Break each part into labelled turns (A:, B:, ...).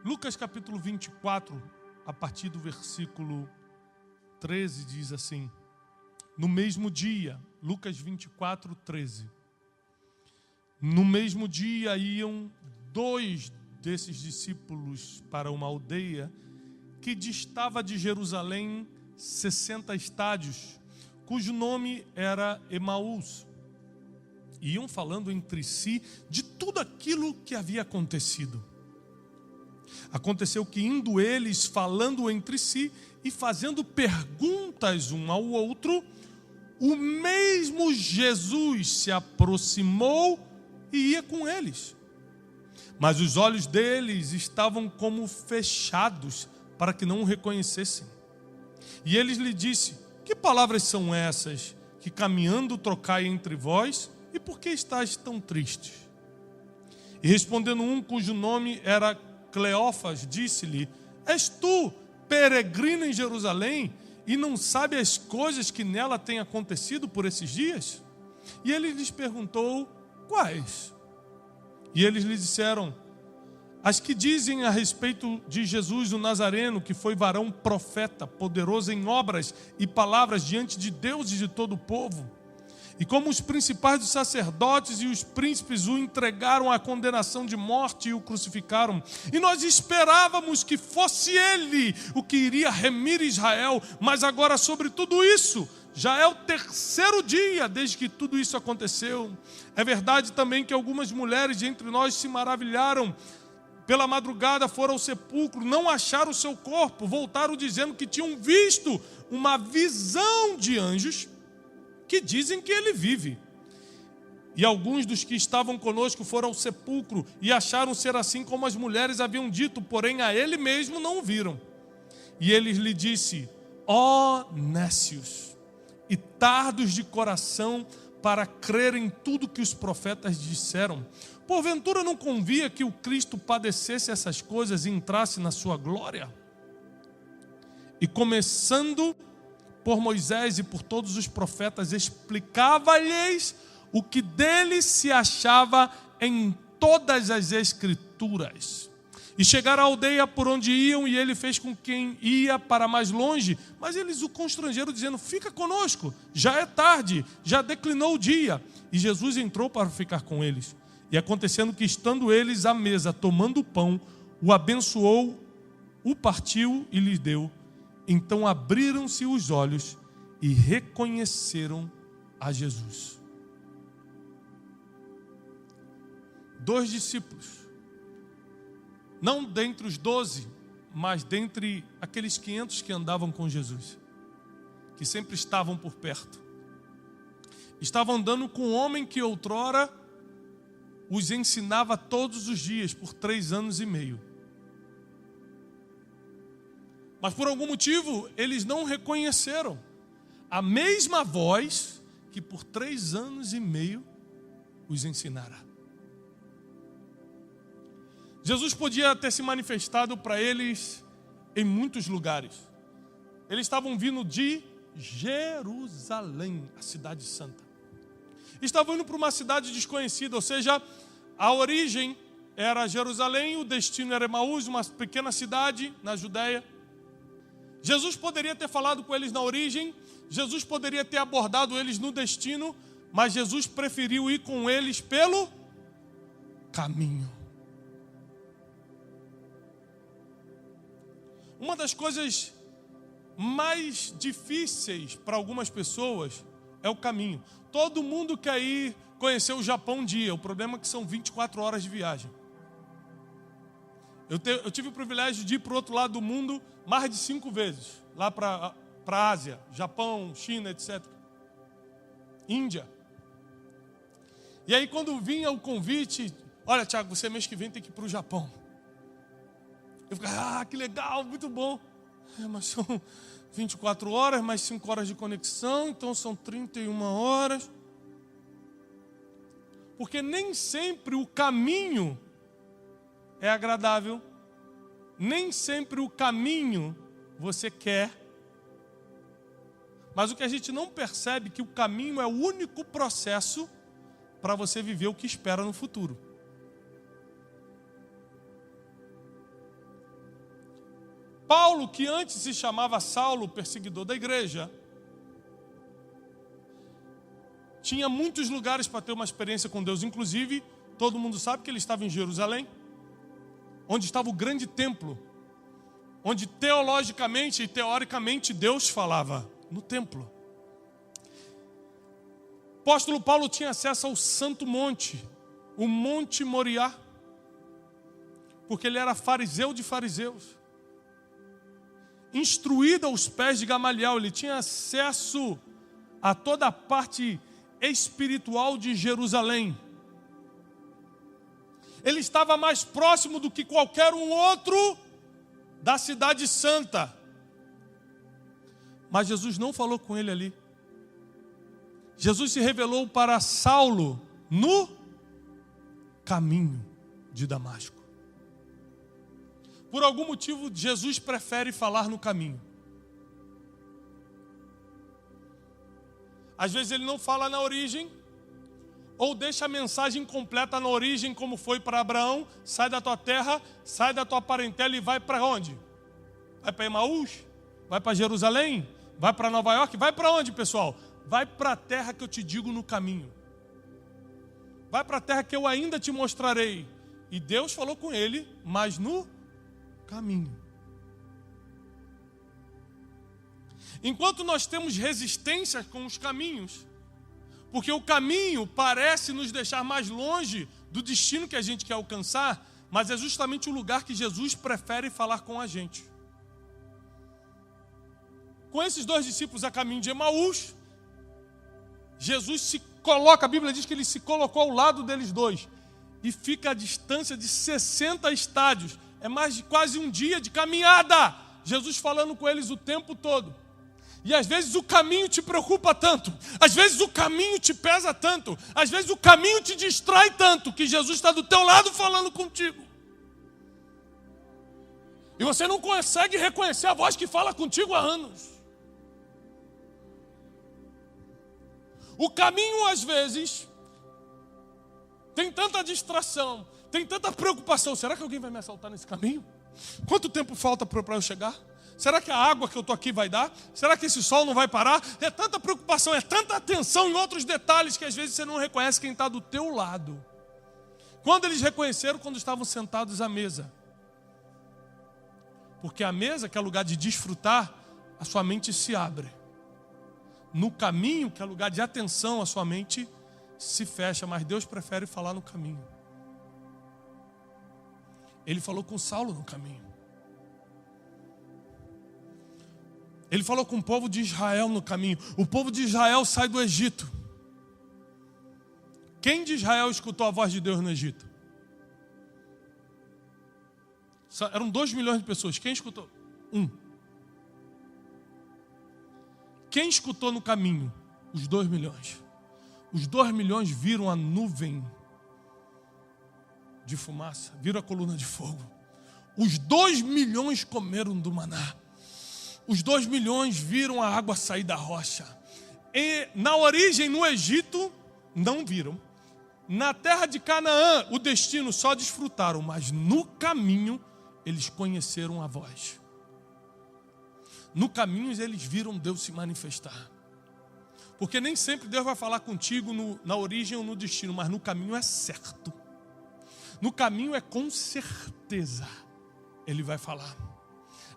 A: Lucas capítulo 24, a partir do versículo 13, diz assim: no mesmo dia, Lucas 24, 13. No mesmo dia iam 2 desses discípulos para uma aldeia que distava de Jerusalém 60 estádios, cujo nome era Emaús. Iam falando entre si de tudo aquilo que havia acontecido. Aconteceu que, indo eles falando entre si e fazendo perguntas um ao outro, o mesmo Jesus se aproximou e ia com eles. Mas os olhos deles estavam como fechados, para que não o reconhecessem. E eles lhe disse: que palavras são essas que caminhando trocai entre vós? E por que estáis tão tristes? E respondendo um cujo nome era Cleófas, disse-lhe: és tu peregrino em Jerusalém e não sabe as coisas que nela têm acontecido por esses dias? E ele lhes perguntou: quais? E eles lhe disseram: as que dizem a respeito de Jesus o Nazareno, que foi varão profeta, poderoso em obras e palavras diante de Deus e de todo o povo. E como os principais dos sacerdotes e os príncipes o entregaram à condenação de morte e o crucificaram. E nós esperávamos que fosse ele o que iria remir Israel. Mas agora, sobre tudo isso, já é o 3º dia desde que tudo isso aconteceu. É verdade também que algumas mulheres entre nós se maravilharam. Pela madrugada foram ao sepulcro, não acharam o seu corpo, voltaram dizendo que tinham visto uma visão de anjos que dizem que ele vive. E alguns dos que estavam conosco foram ao sepulcro e acharam ser assim como as mulheres haviam dito, porém a ele mesmo não o viram. E ele lhe disse: ó nécios e tardos de coração para crer em tudo que os profetas disseram. Porventura não convia que o Cristo padecesse essas coisas e entrasse na sua glória? E começando por Moisés e por todos os profetas, explicava-lhes o que dele se achava em todas as Escrituras. E chegaram à aldeia por onde iam, e ele fez com quem ia para mais longe, mas eles o constrangeram, dizendo: fica conosco, já é tarde, já declinou o dia. E Jesus entrou para ficar com eles. E acontecendo que, estando eles à mesa, tomando o pão, o abençoou, o partiu e lhes deu. Então abriram-se os olhos e reconheceram a Jesus. 2 discípulos, não dentre os 12, mas dentre aqueles 500 que andavam com Jesus, que sempre estavam por perto, estavam andando com um homem que outrora os ensinava todos os dias por 3 anos e meio. Mas por algum motivo eles não reconheceram a mesma voz que por 3 anos e meio os ensinara. Jesus podia ter se manifestado para eles em muitos lugares. Eles estavam vindo de Jerusalém, a cidade santa. Estavam indo para uma cidade desconhecida, ou seja, a origem era Jerusalém, o destino era Emaús, uma pequena cidade na Judéia. Jesus poderia ter falado com eles na origem, Jesus poderia ter abordado eles no destino, mas Jesus preferiu ir com eles pelo caminho. Uma das coisas mais difíceis para algumas pessoas é o caminho. Todo mundo quer ir conhecer o Japão um dia, o problema é que são 24 horas de viagem. Eu tive o privilégio de ir para o outro lado do mundo mais de 5 vezes, lá para a Ásia, Japão, China, etc. Índia. E aí quando vinha o convite: olha, Tiago, você mês que vem tem que ir para o Japão. Eu ficava: que legal, muito bom. Mas são 24 horas, mais 5 horas de conexão, então são 31 horas. Porque nem sempre o caminho é agradável, nem sempre o caminho você quer. Mas o que a gente não percebe é que o caminho é o único processo para você viver o que espera no futuro. Paulo, que antes se chamava Saulo, perseguidor da igreja, tinha muitos lugares para ter uma experiência com Deus. Inclusive, todo mundo sabe que ele estava em Jerusalém, onde estava o grande templo, onde teologicamente e teoricamente Deus falava, no templo. O apóstolo Paulo tinha acesso ao Santo Monte, o Monte Moriá, porque ele era fariseu de fariseus. Instruído aos pés de Gamaliel, ele tinha acesso a toda a parte espiritual de Jerusalém. Ele estava mais próximo do que qualquer um outro da cidade santa. Mas Jesus não falou com ele ali. Jesus se revelou para Saulo no caminho de Damasco. Por algum motivo, Jesus prefere falar no caminho. Às vezes ele não fala na origem, ou deixa a mensagem completa na origem, como foi para Abraão: sai da tua terra, sai da tua parentela e vai para onde? Vai para Emaús? Vai para Jerusalém? Vai para Nova York? Vai para onde, pessoal? Vai para a terra que eu te digo no caminho. Vai para a terra que eu ainda te mostrarei. E Deus falou com ele, mas no caminho. Enquanto nós temos resistência com os caminhos, porque o caminho parece nos deixar mais longe do destino que a gente quer alcançar, mas é justamente o lugar que Jesus prefere falar com a gente. Com esses dois discípulos a caminho de Emaús, Jesus se coloca, a Bíblia diz que ele se colocou ao lado deles dois, e fica a distância de 60 estádios, é mais de quase um dia de caminhada, Jesus falando com eles o tempo todo. E às vezes o caminho te preocupa tanto, às vezes o caminho te pesa tanto, às vezes o caminho te distrai tanto, que Jesus está do teu lado falando contigo. E você não consegue reconhecer a voz que fala contigo há anos. O caminho, às vezes, tem tanta distração, tem tanta preocupação. Será que alguém vai me assaltar nesse caminho? Quanto tempo falta para eu chegar? Será que a água que eu estou aqui vai dar? Será que esse sol não vai parar? É tanta preocupação, é tanta atenção em outros detalhes que às vezes você não reconhece quem está do teu lado. Quando eles reconheceram, quando estavam sentados à mesa. Porque a mesa, que é lugar de desfrutar, a sua mente se abre. No caminho, que é lugar de atenção, a sua mente se fecha, mas Deus prefere falar no caminho. Ele falou com Saulo no caminho. Ele falou com o povo de Israel no caminho. O povo de Israel sai do Egito. Quem de Israel escutou a voz de Deus no Egito? Eram 2 milhões de pessoas. Quem escutou? 1. Quem escutou no caminho? Os 2 milhões. Os 2 milhões viram a nuvem de fumaça, viram a coluna de fogo. Os 2 milhões comeram do maná. Os 2 milhões viram a água sair da rocha. E na origem, no Egito, não viram. Na terra de Canaã, o destino só desfrutaram, mas no caminho eles conheceram a voz. No caminho eles viram Deus se manifestar. Porque nem sempre Deus vai falar contigo na origem ou no destino, mas no caminho é certo. No caminho é com certeza Ele vai falar.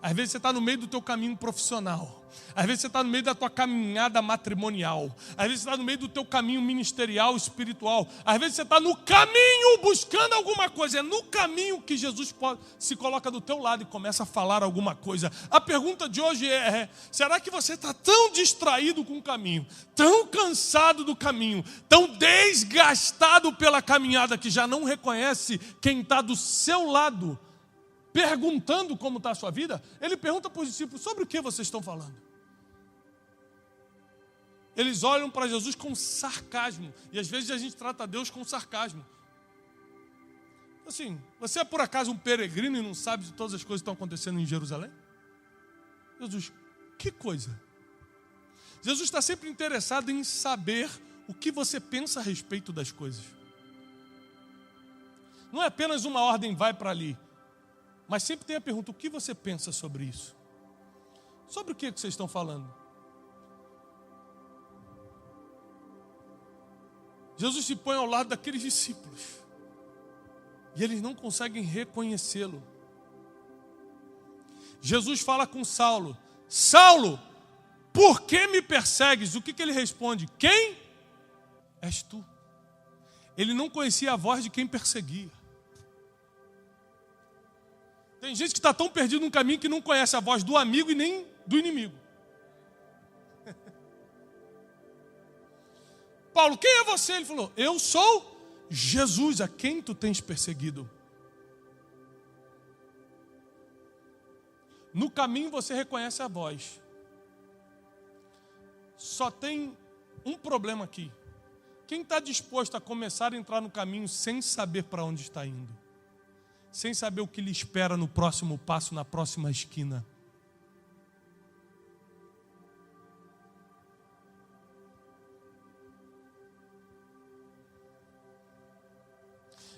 A: Às vezes você está no meio do teu caminho profissional. Às vezes você está no meio da tua caminhada matrimonial. Às vezes você está no meio do teu caminho ministerial, espiritual. Às vezes você está no caminho buscando alguma coisa. É no caminho que Jesus se coloca do teu lado e começa a falar alguma coisa. A pergunta de hoje será que você está tão distraído com o caminho, tão cansado do caminho, tão desgastado pela caminhada que já não reconhece quem está do seu lado, perguntando como está a sua vida? Ele pergunta para os discípulos: sobre o que vocês estão falando? Eles olham para Jesus com sarcasmo. E às vezes a gente trata Deus com sarcasmo. Assim, você é por acaso um peregrino e não sabe de todas as coisas que estão acontecendo em Jerusalém? Jesus, que coisa? Jesus está sempre interessado em saber o que você pensa a respeito das coisas. Não é apenas uma ordem, vai para ali. Mas sempre tem a pergunta, o que você pensa sobre isso? Sobre o que vocês estão falando? Jesus se põe ao lado daqueles discípulos. E eles não conseguem reconhecê-lo. Jesus fala com Saulo. Saulo, por que me persegues? O que ele responde? Quem és tu? Ele não conhecia a voz de quem perseguia. Tem gente que está tão perdido no caminho que não conhece a voz do amigo e nem do inimigo. Paulo, quem é você? Ele falou, eu sou Jesus, a quem tu tens perseguido. No caminho você reconhece a voz. Só tem um problema aqui. Quem está disposto a começar a entrar no caminho sem saber para onde está indo? Sem saber o que lhe espera no próximo passo, na próxima esquina?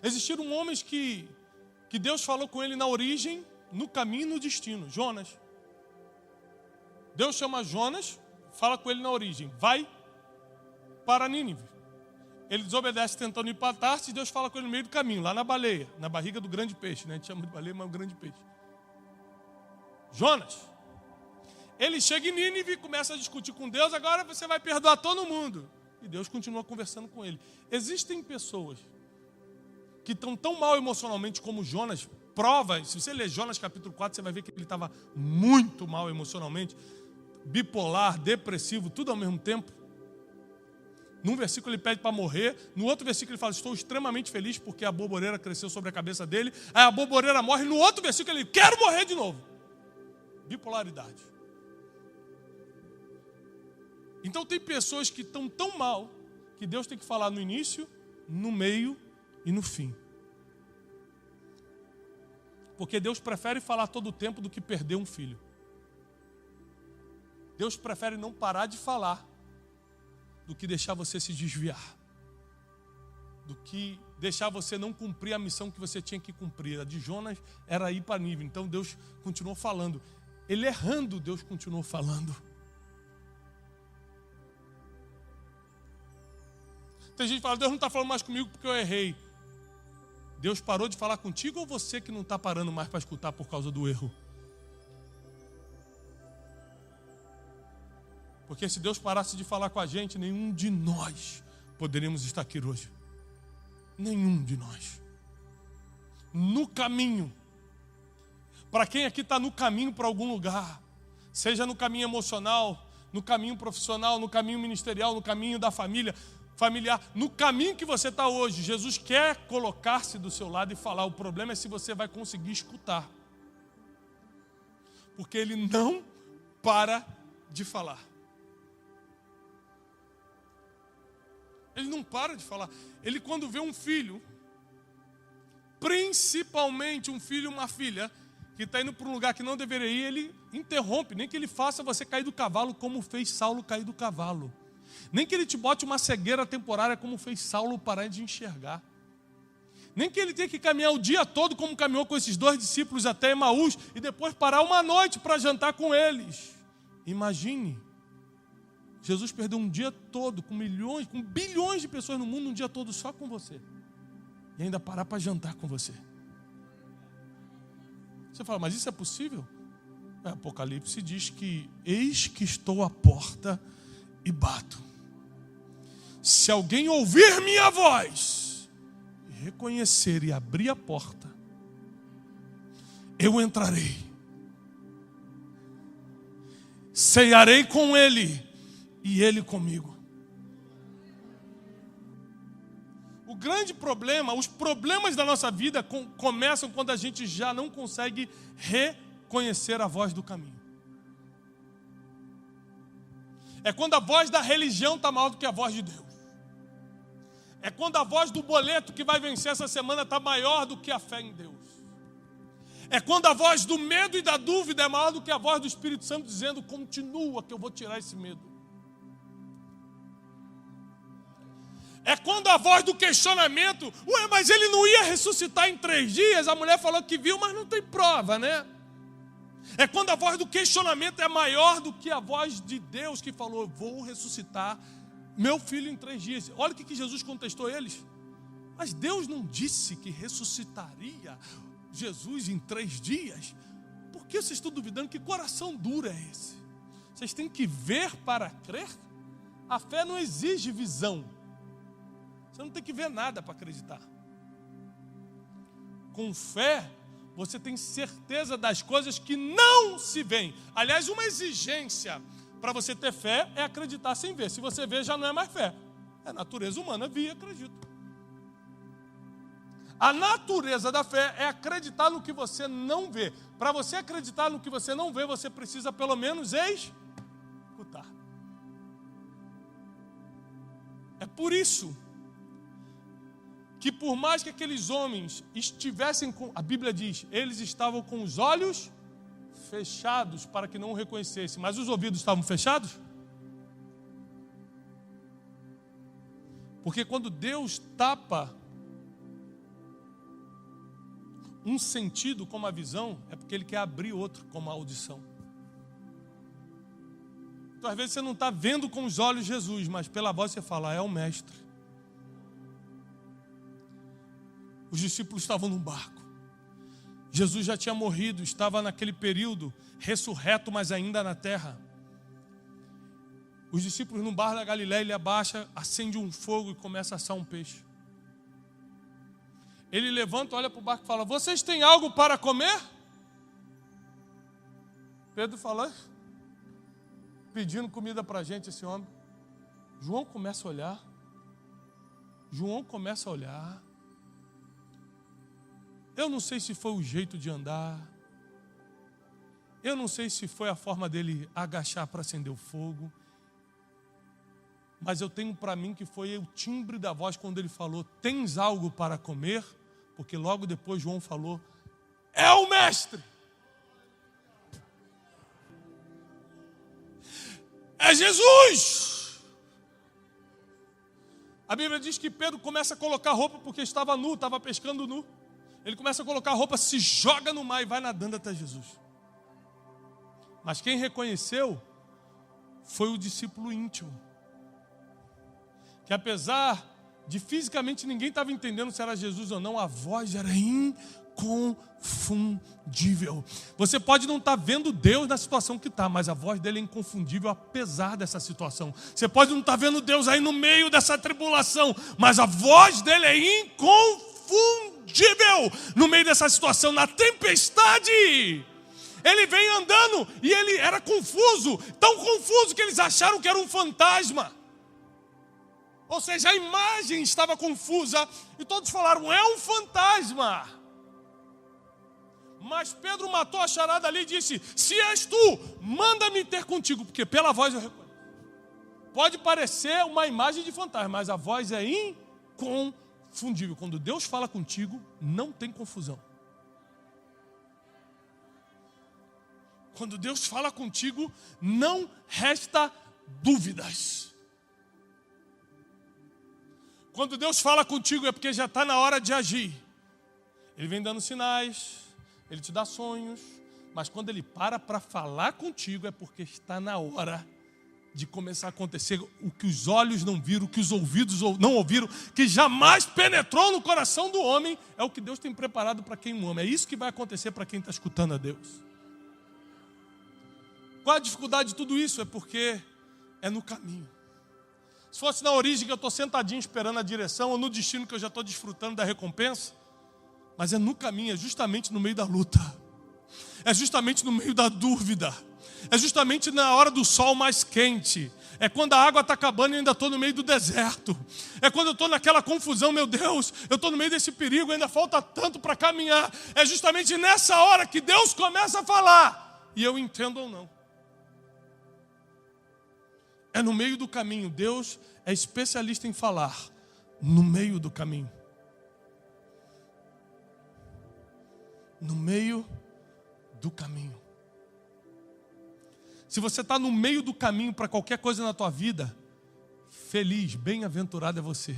A: Existiram homens que Deus falou com ele na origem, no caminho e no destino. Jonas. Deus chama Jonas, fala com ele na origem. Vai para Nínive. Ele desobedece tentando ir para Tarsis e Deus fala com ele no meio do caminho, lá na baleia, na barriga do grande peixe. Né? A gente chama de baleia, mas é um grande peixe. Jonas. Ele chega em Nínive e começa a discutir com Deus, agora você vai perdoar todo mundo. E Deus continua conversando com ele. Existem pessoas que estão tão mal emocionalmente como Jonas. Prova, se você ler Jonas capítulo 4, você vai ver que ele estava muito mal emocionalmente. Bipolar, depressivo, tudo ao mesmo tempo. Num versículo ele pede para morrer, no outro versículo ele fala, estou extremamente feliz porque a borboleira cresceu sobre a cabeça dele. Aí a borboleira morre, no outro versículo ele, quero morrer de novo. Bipolaridade. Então tem pessoas que estão tão mal, que Deus tem que falar no início, no meio e no fim. Porque Deus prefere falar todo o tempo do que perder um filho. Deus prefere não parar de falar do que deixar você se desviar. Do que deixar você não cumprir a missão que você tinha que cumprir. A de Jonas era ir para Nínive. Então Deus continuou falando. Ele errando, Deus continuou falando. Tem gente que fala, Deus não está falando mais comigo porque eu errei. Deus parou de falar contigo ou você que não está parando mais para escutar por causa do erro? Porque se Deus parasse de falar com a gente, nenhum de nós poderíamos estar aqui hoje. Nenhum de nós. No caminho. Para quem aqui está no caminho para algum lugar, seja no caminho emocional, no caminho profissional, no caminho ministerial, no caminho da família, familiar, no caminho que você está hoje, Jesus quer colocar-se do seu lado e falar. O problema é se você vai conseguir escutar. Porque Ele não para de falar. Ele não para de falar. Ele, quando vê um filho, principalmente um filho e uma filha, que está indo para um lugar que não deveria ir, ele interrompe. Nem que ele faça você cair do cavalo, como fez Saulo cair do cavalo. Nem que ele te bote uma cegueira temporária, como fez Saulo parar de enxergar. Nem que ele tenha que caminhar o dia todo, como caminhou com esses 2 discípulos até Emaús, e depois parar uma noite para jantar com eles. Imagine. Jesus perdeu um dia todo com milhões, com bilhões de pessoas no mundo, um dia todo só com você. E ainda parar para jantar com você. Você fala, mas isso é possível? Apocalipse diz que eis que estou à porta e bato. Se alguém ouvir minha voz, reconhecer e abrir a porta, eu entrarei. Cearei com ele e ele comigo. O grande problema, os problemas da nossa vida começam quando a gente já não consegue reconhecer a voz do caminho. É quando a voz da religião está maior do que a voz de Deus. É quando a voz do boleto que vai vencer essa semana está maior do que a fé em Deus. É quando a voz do medo e da dúvida é maior do que a voz do Espírito Santo dizendo, continua que eu vou tirar esse medo. É quando a voz do questionamento, ué, mas ele não ia ressuscitar em 3 dias? A mulher falou que viu, mas não tem prova, né? É quando a voz do questionamento é maior do que a voz de Deus que falou, vou ressuscitar meu filho em 3 dias. Olha o que Jesus contestou eles. Mas Deus não disse que ressuscitaria Jesus em 3 dias? Por que vocês estão duvidando? Que coração duro é esse? Vocês têm que ver para crer? A fé não exige visão. Você não tem que ver nada para acreditar. Com fé, você tem certeza das coisas que não se veem. Aliás, uma exigência para você ter fé é acreditar sem ver. Se você vê, já não é mais fé. É natureza humana, vi e acredito. A natureza da fé é acreditar no que você não vê. Para você acreditar no que você não vê, você precisa pelo menos escutar. É por isso que por mais que aqueles homens estivessem com, a Bíblia diz, eles estavam com os olhos fechados para que não o reconhecessem, mas os ouvidos estavam fechados? Porque quando Deus tapa um sentido como a visão, é porque Ele quer abrir outro como a audição. Então às vezes você não está vendo com os olhos Jesus, mas pela voz você fala, é o Mestre. Os discípulos estavam num barco. Jesus já tinha morrido, estava naquele período, ressurreto, mas ainda na terra. Os discípulos no bar da Galileia, ele abaixa, acende um fogo e começa a assar um peixe. Ele levanta, olha para o barco e fala, vocês têm algo para comer? Pedro fala, pedindo comida para a gente, esse homem. João começa a olhar. Eu não sei se foi o jeito de andar. Eu não sei se foi a forma dele agachar para acender o fogo. Mas eu tenho para mim que foi o timbre da voz quando ele falou, tens algo para comer? Porque logo depois João falou, é o Mestre. É Jesus. A Bíblia diz que Pedro começa a colocar roupa porque estava nu, estava pescando nu. Ele começa a colocar roupa, se joga no mar e vai nadando até Jesus. Mas quem reconheceu foi o discípulo íntimo. Que apesar de fisicamente ninguém estava entendendo se era Jesus ou não, a voz era inconfundível. Você pode não estar vendo Deus na situação que está, mas a voz dele é inconfundível apesar dessa situação. Você pode não estar vendo Deus aí no meio dessa tribulação, mas a voz dele é inconfundível no meio dessa situação, na tempestade. Ele vem andando e ele era confuso, tão confuso que eles acharam que era um fantasma. Ou seja, a imagem estava confusa e todos falaram, é um fantasma. Mas Pedro matou a charada ali e disse, se és tu, manda-me ter contigo, porque pela voz eu reconheço. Pode parecer uma imagem de fantasma, mas a voz é inconfundível. Quando Deus fala contigo, não tem confusão. Quando Deus fala contigo, não resta dúvidas. Quando Deus fala contigo é porque já está na hora de agir. Ele vem dando sinais, Ele te dá sonhos, mas quando Ele para falar contigo é porque está na hora de começar a acontecer o que os olhos não viram, o que os ouvidos não ouviram, que jamais penetrou no coração do homem, é o que Deus tem preparado para quem o ama. É isso que vai acontecer para quem está escutando a Deus. Qual a dificuldade de tudo isso? É porque é no caminho. Se fosse na origem que eu estou sentadinho esperando a direção, ou no destino que eu já estou desfrutando da recompensa, mas é no caminho, é justamente no meio da luta, é justamente no meio da dúvida, é justamente na hora do sol mais quente, é quando a água está acabando e eu ainda estou no meio do deserto, é quando eu estou naquela confusão, meu Deus, eu estou no meio desse perigo, ainda falta tanto para caminhar, é justamente nessa hora que Deus começa a falar, e eu entendo ou não. É no meio do caminho. Deus é especialista em falar no meio do caminho. No meio do caminho. Se você está no meio do caminho para qualquer coisa na tua vida, feliz, bem-aventurado é você.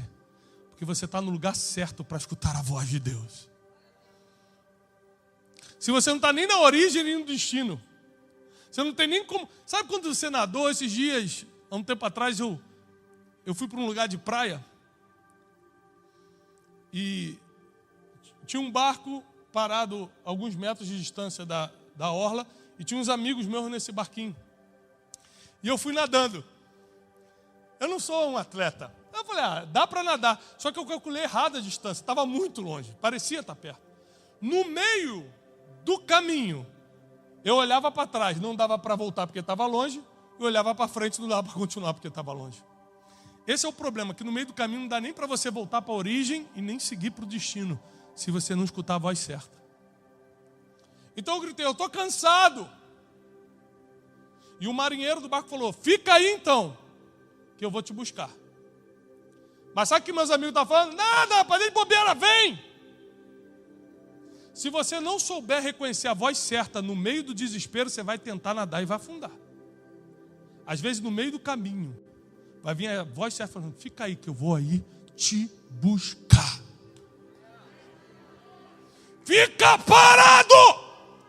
A: Porque você está no lugar certo para escutar a voz de Deus. Se você não está nem na origem nem no destino, você não tem nem como... Sabe quando você nadou esses dias, há um tempo atrás, eu fui para um lugar de praia e tinha um barco parado a alguns metros de distância da orla e tinha uns amigos meus nesse barquinho. E eu fui nadando. Eu não sou um atleta. Eu falei, dá para nadar. Só que eu calculei errado a distância, estava muito longe, parecia estar perto. No meio do caminho, eu olhava para trás, não dava para voltar porque estava longe, e olhava para frente, não dava para continuar porque estava longe. Esse é o problema, que no meio do caminho não dá nem para você voltar para a origem e nem seguir para o destino, se você não escutar a voz certa. Então eu gritei, eu estou cansado. E o marinheiro do barco falou, fica aí então, que eu vou te buscar. Mas sabe o que meus amigos estão falando? Nada, para nem bobeira, vem! Se você não souber reconhecer a voz certa no meio do desespero, você vai tentar nadar e vai afundar. Às vezes no meio do caminho, vai vir a voz certa falando, fica aí que eu vou aí te buscar. Fica parado!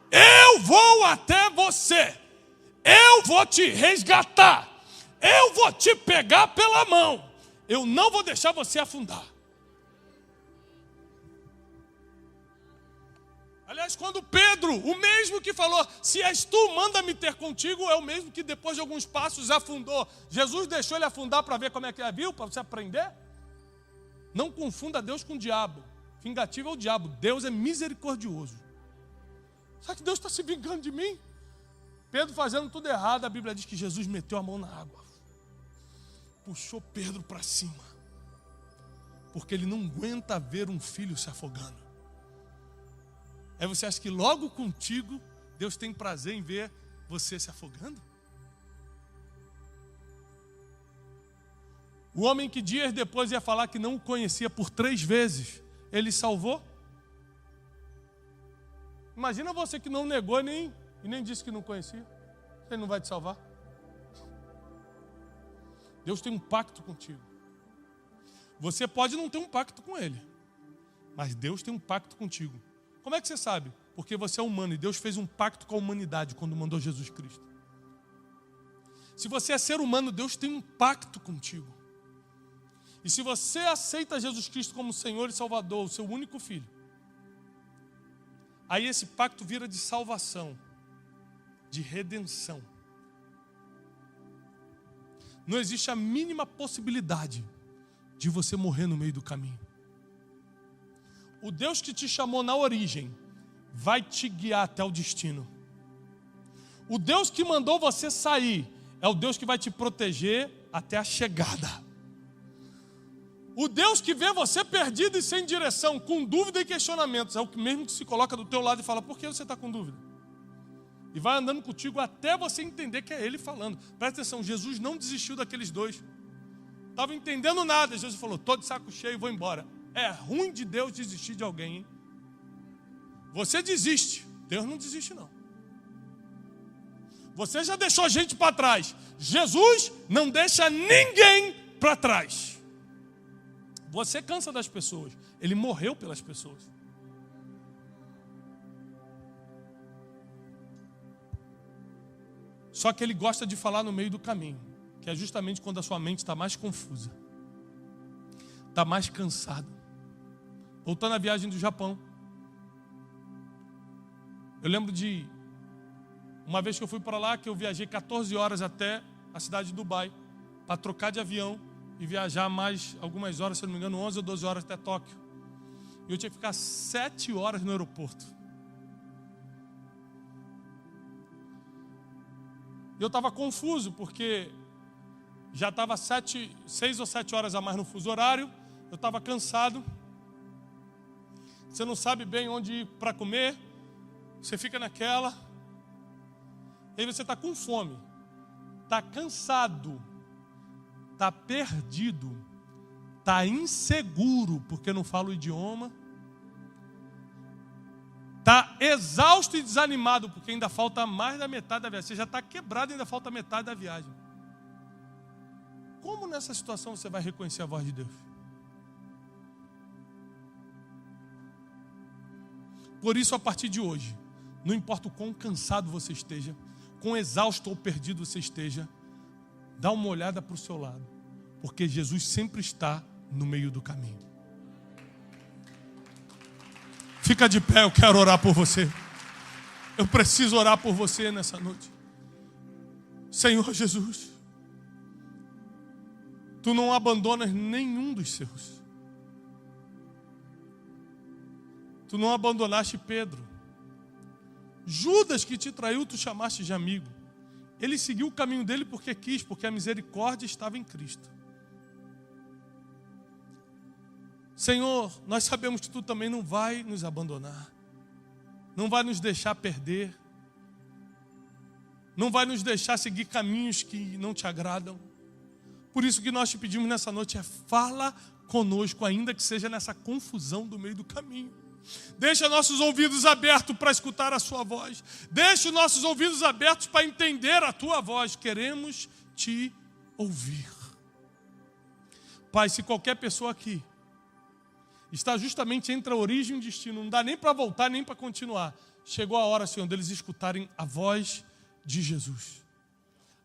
A: Eu vou até você. Eu vou te resgatar. Eu vou te pegar pela mão. Eu não vou deixar você afundar. Aliás, quando Pedro, o mesmo que falou, se és tu, manda-me ter contigo, é o mesmo que depois de alguns passos afundou. Jesus deixou ele afundar para ver como é que é, viu? Para você aprender. Não confunda Deus com o diabo. Vingativo é o diabo. Deus é misericordioso. Sabe que Deus está se vingando de mim? Pedro fazendo tudo errado, a Bíblia diz que Jesus meteu a mão na água. Puxou Pedro para cima. Porque ele não aguenta ver um filho se afogando. Aí você acha que logo contigo Deus tem prazer em ver você se afogando? O homem que dias depois ia falar que não o conhecia por 3 vezes, ele salvou? Imagina você que não negou e nem disse que não conhecia. Ele não vai te salvar? Deus tem um pacto contigo. Você pode não ter um pacto com Ele, mas Deus tem um pacto contigo. Como é que você sabe? Porque você é humano e Deus fez um pacto com a humanidade quando mandou Jesus Cristo. Se você é ser humano, Deus tem um pacto contigo. E se você aceita Jesus Cristo como Senhor e Salvador, o seu único filho, aí esse pacto vira de salvação, de redenção. Não existe a mínima possibilidade de você morrer no meio do caminho. O Deus que te chamou na origem vai te guiar até o destino. O Deus que mandou você sair é o Deus que vai te proteger até a chegada. O Deus que vê você perdido e sem direção, com dúvida e questionamentos, é o mesmo que se coloca do teu lado e fala, por que você está com dúvida? E vai andando contigo até você entender que é Ele falando. Presta atenção, Jesus não desistiu daqueles dois. Estava entendendo nada, Jesus falou, estou de saco cheio, vou embora. É ruim de Deus desistir de alguém, hein? Você desiste, Deus não desiste não. Você já deixou gente para trás. Jesus não deixa ninguém para trás. Você cansa das pessoas. Ele morreu pelas pessoas. Só que Ele gosta de falar no meio do caminho, que é justamente quando a sua mente está mais confusa, está mais cansada. Voltando à viagem do Japão, eu lembro de uma vez que eu fui para lá, que eu viajei 14 horas até a cidade de Dubai, para trocar de avião e viajar mais algumas horas, se não me engano, 11 ou 12 horas até Tóquio. E eu tinha que ficar 7 horas no aeroporto. E eu estava confuso, porque já estava 6 ou 7 horas a mais no fuso horário, eu estava cansado. Você não sabe bem onde ir para comer, você fica naquela. Aí você está com fome, está cansado, está perdido, está inseguro porque não fala o idioma, está exausto e desanimado porque ainda falta mais da metade da viagem. Você já está quebrado e ainda falta metade da viagem. Como nessa situação você vai reconhecer a voz de Deus? Por isso, a partir de hoje, não importa o quão cansado você esteja, quão exausto ou perdido você esteja, dá uma olhada para o seu lado, porque Jesus sempre está no meio do caminho. Fica de pé, eu quero orar por você. Eu preciso orar por você nessa noite. Senhor Jesus, Tu não abandonas nenhum dos seus. Tu não abandonaste Pedro. Judas, que te traiu, Tu chamaste de amigo. Ele seguiu o caminho dele porque quis, porque a misericórdia estava em Cristo. Senhor, nós sabemos que Tu também não vai nos abandonar. Não vai nos deixar perder. Não vai nos deixar seguir caminhos que não Te agradam. Por isso que nós Te pedimos nessa noite fala conosco, ainda que seja nessa confusão do meio do caminho. Deixa nossos ouvidos abertos para escutar a Sua voz. Deixa nossos ouvidos abertos para entender a Tua voz. Queremos Te ouvir. Pai, se qualquer pessoa aqui está justamente entre a origem e o destino, não dá nem para voltar, nem para continuar, chegou a hora, Senhor, deles escutarem a voz de Jesus.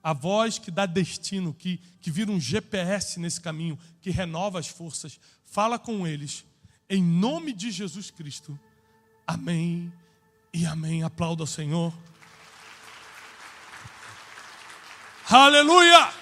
A: A voz que dá destino, que vira um GPS nesse caminho, que renova as forças. Fala com eles. Em nome de Jesus Cristo. Amém e amém. Aplauda ao Senhor. Aleluia!